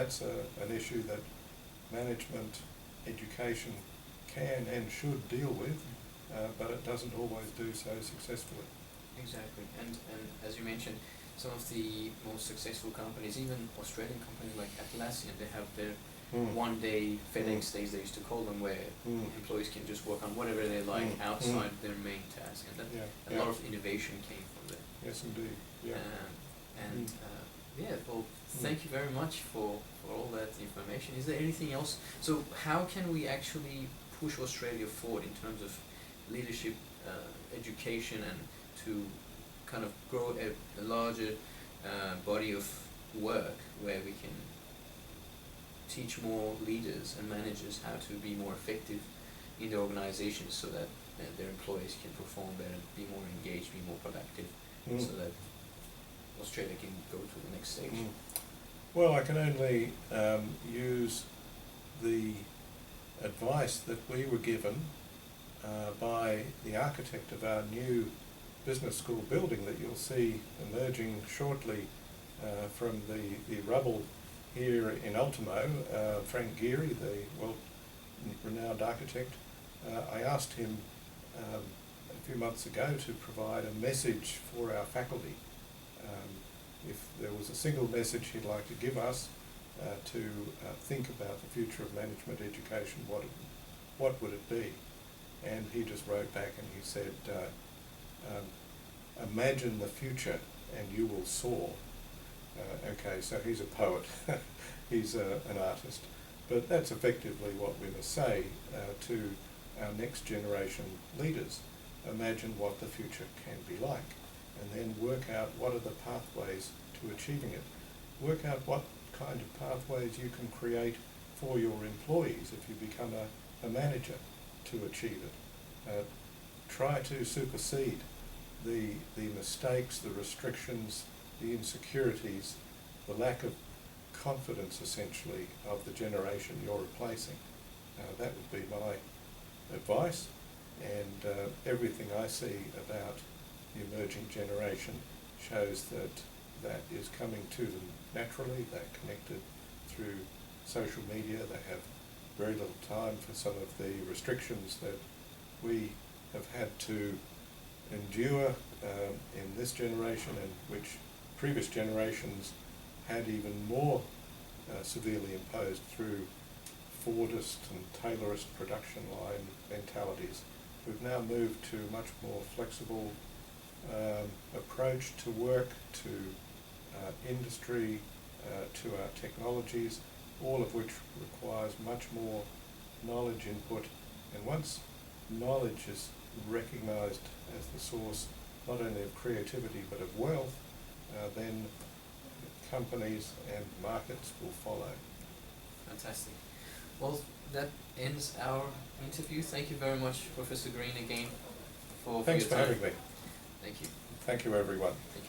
that's an issue that management education can and should deal with, but it doesn't always do so successfully. Exactly, and as you mentioned, some of the most successful companies, even Australian companies like Atlassian, they have their one-day FedEx days, they used to call them, where employees can just work on whatever they like outside their main task, and a lot of innovation came from there. Yes, indeed. Yeah. Well, thank you very much for all that information. Is there anything else? So how can we actually push Australia forward in terms of leadership, education, and to kind of grow a larger body of work where we can teach more leaders and managers how to be more effective in the organizations, so that their employees can perform better, be more engaged, be more productive, so that Australia can go to the next stage? Well, I can only use the advice that we were given by the architect of our new business school building that you'll see emerging shortly from the rubble here in Ultimo, Frank Geary, the world-renowned architect. I asked him a few months ago to provide a message for our faculty. If there was a single message he'd like to give us to think about the future of management education, what would it be? And he just wrote back and he said, imagine the future and you will soar. Okay, so he's a poet, he's an artist, but that's effectively what we must say to our next generation leaders. Imagine what the future can be like, and then work out what are the pathways to achieving it. Work out what kind of pathways you can create for your employees if you become a manager to achieve it. Try to supersede the mistakes, the restrictions, the insecurities, the lack of confidence, essentially, of the generation you're replacing. That would be my advice, and everything I see about the emerging generation shows that is coming to them naturally. They're connected through social media. They have very little time for some of the restrictions that we have had to endure in this generation, and which previous generations had even more severely imposed through Fordist and Taylorist production line mentalities. We've now moved to a much more flexible approach to work, to industry, to our technologies, all of which requires much more knowledge input. And once knowledge is recognised as the source not only of creativity but of wealth, then companies and markets will follow. Fantastic. Well, that ends our interview. Thank you very much, Professor Green, again, for Thanks your for time. having me. Thank you. Thank you, everyone. Thank you.